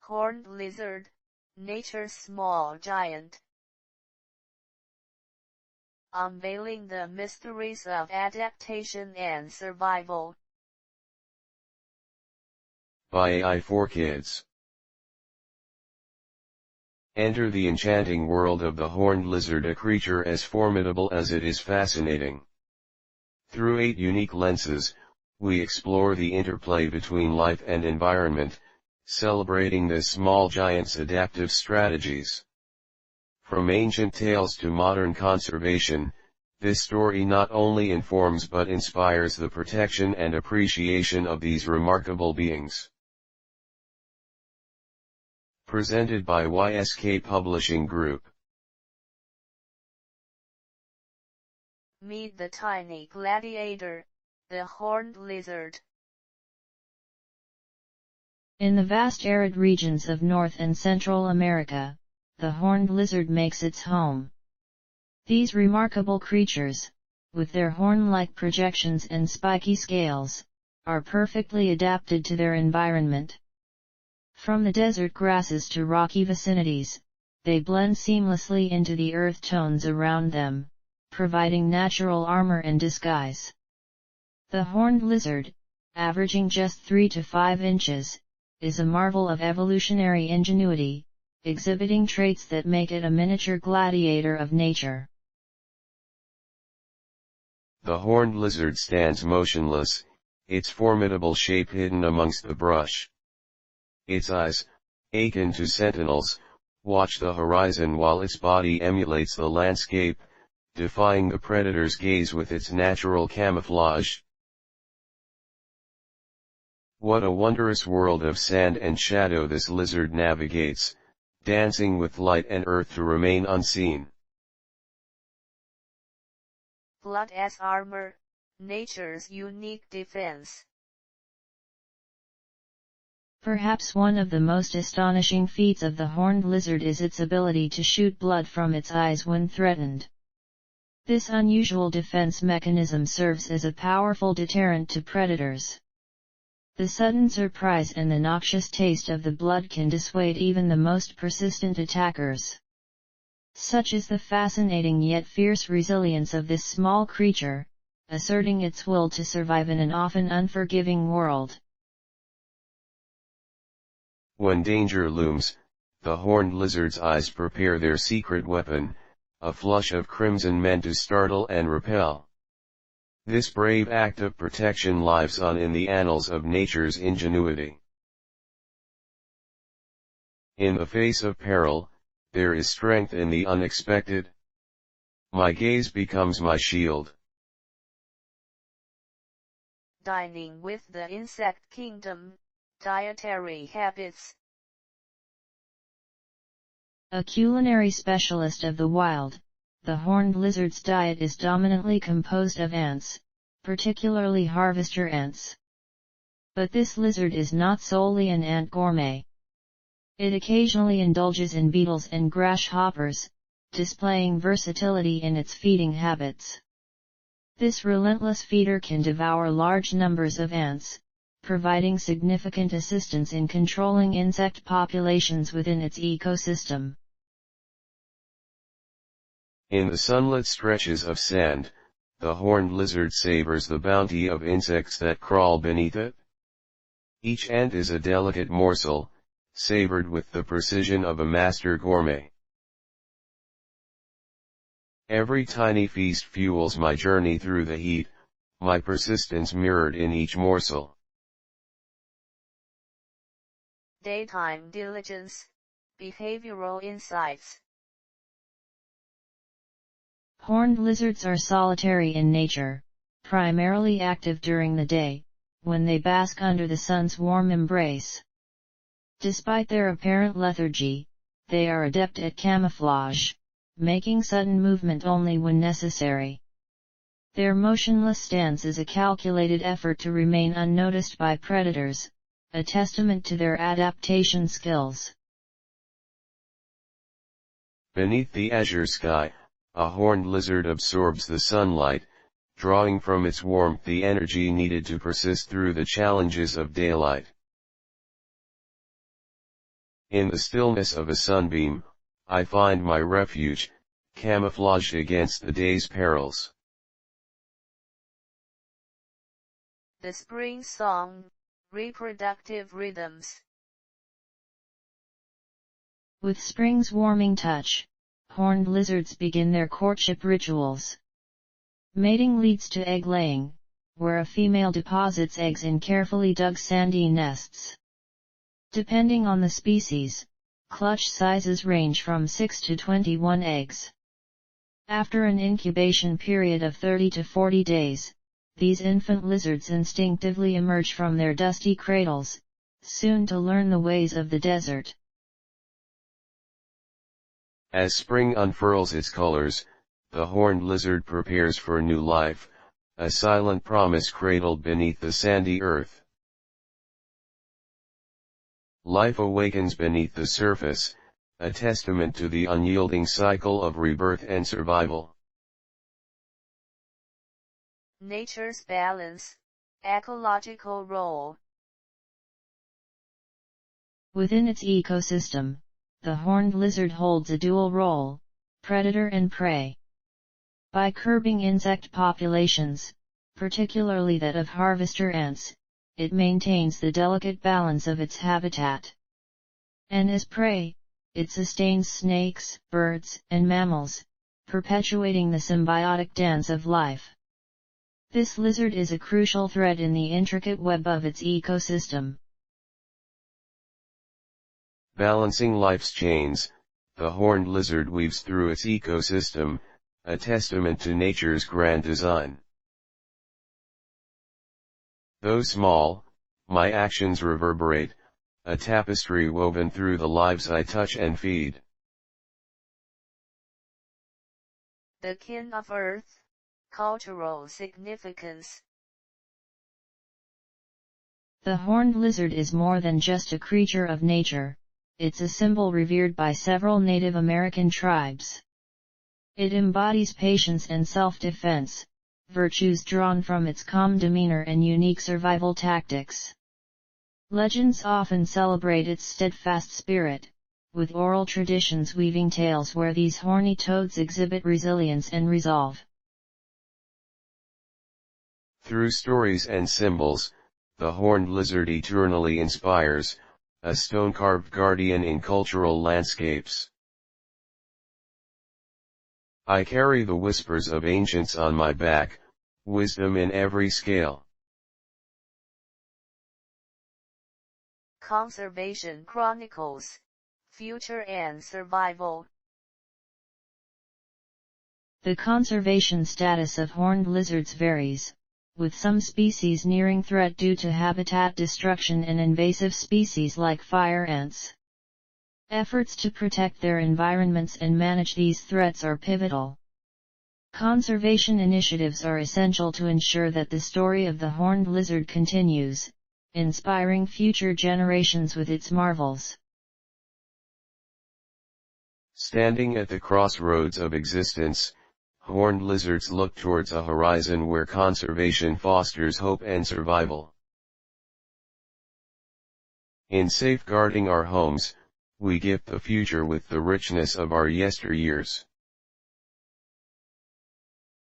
Horned lizard, nature's small giant. Unveiling the mysteries of adaptation and survival. By AI for Kids. Enter the enchanting world of the horned lizard, a creature as formidable as it is fascinating. Through 8 unique lenses, we explore the interplay between life and environment, celebrating this small giant's adaptive strategies. From ancient tales to modern conservation, this story not only informs but inspires the protection and appreciation of these remarkable beings. Presented by YSK Publishing Group. Meet the tiny gladiator, the horned lizard. In the vast arid regions of North and Central America, the horned lizard makes its home. These remarkable creatures, with their horn-like projections and spiky scales, are perfectly adapted to their environment. From the desert grasses to rocky vicinities, they blend seamlessly into the earth tones around them, providing natural armor and disguise. The horned lizard, averaging just 3 to 5 inches, is a marvel of evolutionary ingenuity, exhibiting traits that make it a miniature gladiator of nature. The horned lizard stands motionless, its formidable shape hidden amongst the brush. Its eyes, akin to sentinels, watch the horizon while its body emulates the landscape, defying the predator's gaze with its natural camouflage. What a wondrous world of sand and shadow this lizard navigates, dancing with light and earth to remain unseen. Blood as armor, nature's unique defense. Perhaps one of the most astonishing feats of the horned lizard is its ability to shoot blood from its eyes when threatened. This unusual defense mechanism serves as a powerful deterrent to predators. The sudden surprise and the noxious taste of the blood can dissuade even the most persistent attackers. Such is the fascinating yet fierce resilience of this small creature, asserting its will to survive in an often unforgiving world. When danger looms, the horned lizard's eyes prepare their secret weapon, a flush of crimson meant to startle and repel. This brave act of protection lives on in the annals of nature's ingenuity. In the face of peril, there is strength in the unexpected. My gaze becomes my shield. Dining with the insect kingdom, dietary habits. A culinary specialist of the wild, the horned lizard's diet is dominantly composed of ants, particularly harvester ants. But this lizard is not solely an ant gourmet. It occasionally indulges in beetles and grasshoppers, displaying versatility in its feeding habits. This relentless feeder can devour large numbers of ants, providing significant assistance in controlling insect populations within its ecosystem. In the sunlit stretches of sand, the horned lizard savors the bounty of insects that crawl beneath it. Each ant is a delicate morsel, savored with the precision of a master gourmet. Every tiny feast fuels my journey through the heat, my persistence mirrored in each morsel. Daytime diligence, behavioral insights. Horned lizards are solitary in nature, primarily active during the day, when they bask under the sun's warm embrace. Despite their apparent lethargy, they are adept at camouflage, making sudden movement only when necessary. Their motionless stance is a calculated effort to remain unnoticed by predators, a testament to their adaptation skills. Beneath the azure sky, a horned lizard absorbs the sunlight, drawing from its warmth the energy needed to persist through the challenges of daylight. In the stillness of a sunbeam, I find my refuge, camouflaged against the day's perils. The spring song, reproductive rhythms. With spring's warming touch, horned lizards begin their courtship rituals. Mating leads to egg-laying, where a female deposits eggs in carefully dug sandy nests. Depending on the species, clutch sizes range from 6 to 21 eggs. After an incubation period of 30 to 40 days, these infant lizards instinctively emerge from their dusty cradles, soon to learn the ways of the desert. As spring unfurls its colors, the horned lizard prepares for new life, a silent promise cradled beneath the sandy earth. Life awakens beneath the surface, a testament to the unyielding cycle of rebirth and survival. Nature's balance, ecological role. Within its ecosystem, the horned lizard holds a dual role, predator and prey. By curbing insect populations, particularly that of harvester ants, it maintains the delicate balance of its habitat. And as prey, it sustains snakes, birds, and mammals, perpetuating the symbiotic dance of life. This lizard is a crucial thread in the intricate web of its ecosystem. Balancing life's chains, the horned lizard weaves through its ecosystem, a testament to nature's grand design. Though small, my actions reverberate, a tapestry woven through the lives I touch and feed. The kin of earth, cultural significance. The horned lizard is more than just a creature of nature, it's a symbol revered by several Native American tribes. It embodies patience and self-defense, virtues drawn from its calm demeanor and unique survival tactics. Legends often celebrate its steadfast spirit, with oral traditions weaving tales where these horny toads exhibit resilience and resolve. Through stories and symbols, the horned lizard eternally inspires, a stone-carved guardian in cultural landscapes. I carry the whispers of ancients on my back, wisdom in every scale. Conservation chronicles, future and survival. The conservation status of horned lizards varies, with some species nearing threat due to habitat destruction and invasive species like fire ants. Efforts to protect their environments and manage these threats are pivotal. Conservation initiatives are essential to ensure that the story of the horned lizard continues, inspiring future generations with its marvels. Standing at the crossroads of existence, horned lizards look towards a horizon where conservation fosters hope and survival. In safeguarding our homes, we gift the future with the richness of our yesteryears.